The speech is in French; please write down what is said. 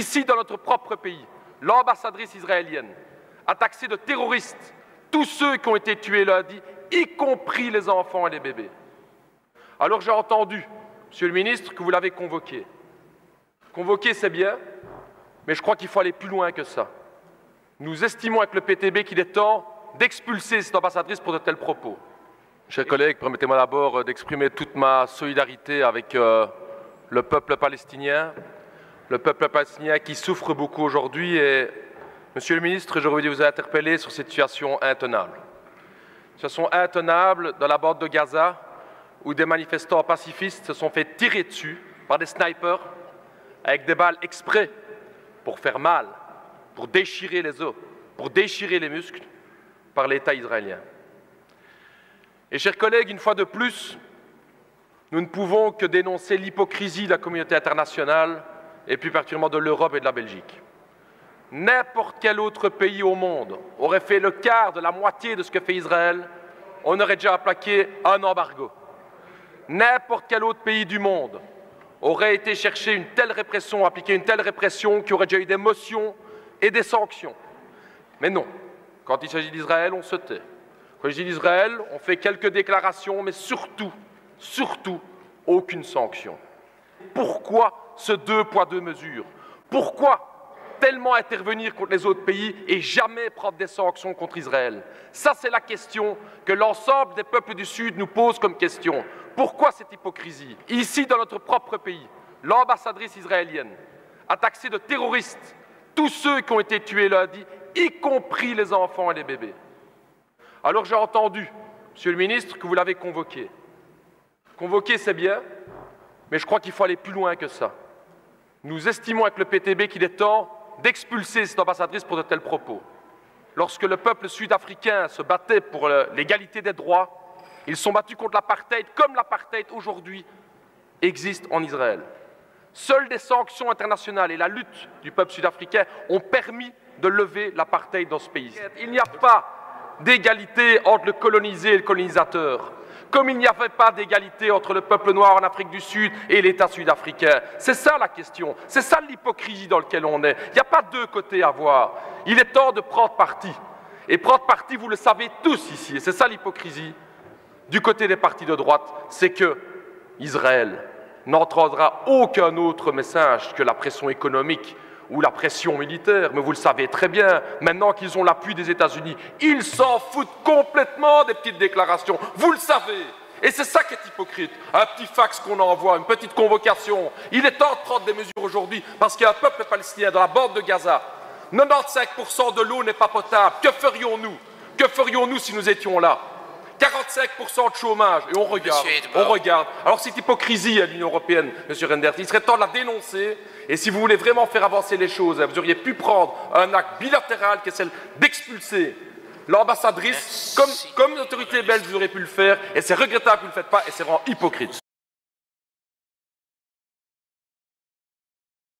Ici, dans notre propre pays, l'ambassadrice israélienne a taxé de terroristes tous ceux qui ont été tués lundi, y compris les enfants et les bébés. Alors j'ai entendu, Monsieur le ministre, que vous l'avez convoqué. Convoquer, c'est bien, mais je crois qu'il faut aller plus loin que ça. Nous estimons avec le PTB qu'il est temps d'expulser cette ambassadrice pour de tels propos. Chers collègues, permettez-moi d'abord d'exprimer toute ma solidarité avec le peuple palestinien qui souffre beaucoup aujourd'hui. Et, Monsieur le ministre, j'aurais voulu vous interpeller sur cette situation intenable. Situation intenable dans la bande de Gaza, où des manifestants pacifistes se sont fait tirer dessus par des snipers avec des balles exprès pour faire mal, pour déchirer les os, pour déchirer les muscles par l'État israélien. Et chers collègues, une fois de plus, nous ne pouvons que dénoncer l'hypocrisie de la communauté internationale et plus particulièrement de l'Europe et de la Belgique. N'importe quel autre pays au monde aurait fait le quart de la moitié de ce que fait Israël, on aurait déjà appliqué un embargo. N'importe quel autre pays du monde aurait été chercher une telle répression, appliquer une telle répression, qui aurait déjà eu des motions et des sanctions. Mais non, quand il s'agit d'Israël, on se tait. Quand il s'agit d'Israël, on fait quelques déclarations, mais surtout, aucune sanction. Pourquoi ce deux poids, deux mesures? Pourquoi tellement intervenir contre les autres pays et jamais prendre des sanctions contre Israël? Ça, c'est la question que l'ensemble des peuples du Sud nous pose comme question. Pourquoi cette hypocrisie? Ici, dans notre propre pays, l'ambassadrice israélienne a taxé de terroristes tous ceux qui ont été tués lundi, y compris les enfants et les bébés. Alors j'ai entendu, Monsieur le ministre, que vous l'avez convoqué. Convoquer, c'est bien, mais je crois qu'il faut aller plus loin que ça. Nous estimons avec le PTB qu'il est temps d'expulser cette ambassadrice pour de tels propos. Lorsque le peuple sud-africain se battait pour l'égalité des droits, ils sont battus contre l'apartheid, comme l'apartheid aujourd'hui existe en Israël. Seules des sanctions internationales et la lutte du peuple sud-africain ont permis de lever l'apartheid dans ce pays. Il n'y a pas d'égalité entre le colonisé et le colonisateur, comme il n'y avait pas d'égalité entre le peuple noir en Afrique du Sud et l'État sud-africain. C'est ça la question, c'est ça l'hypocrisie dans laquelle on est. Il n'y a pas deux côtés à voir. Il est temps de prendre parti. Et prendre parti, vous le savez tous ici, et c'est ça l'hypocrisie. Du côté des partis de droite, c'est que Israël n'entendra aucun autre message que la pression économique ou la pression militaire. Mais vous le savez très bien, maintenant qu'ils ont l'appui des États-Unis, ils s'en foutent complètement des petites déclarations. Vous le savez. Et c'est ça qui est hypocrite. Un petit fax qu'on envoie, une petite convocation. Il est temps de prendre des mesures aujourd'hui parce qu'il y a un peuple palestinien dans la bande de Gaza. 95% de l'eau n'est pas potable. Que ferions-nous? Que ferions-nous si nous étions là? 45% de chômage, et on regarde. Alors cette hypocrisie à l'Union européenne, M. Reynders, il serait temps de la dénoncer, et si vous voulez vraiment faire avancer les choses, vous auriez pu prendre un acte bilatéral qui est celle d'expulser l'ambassadrice, comme l'autorité belge, vous auriez pu le faire, et c'est regrettable que vous ne le faites pas, et c'est vraiment hypocrite.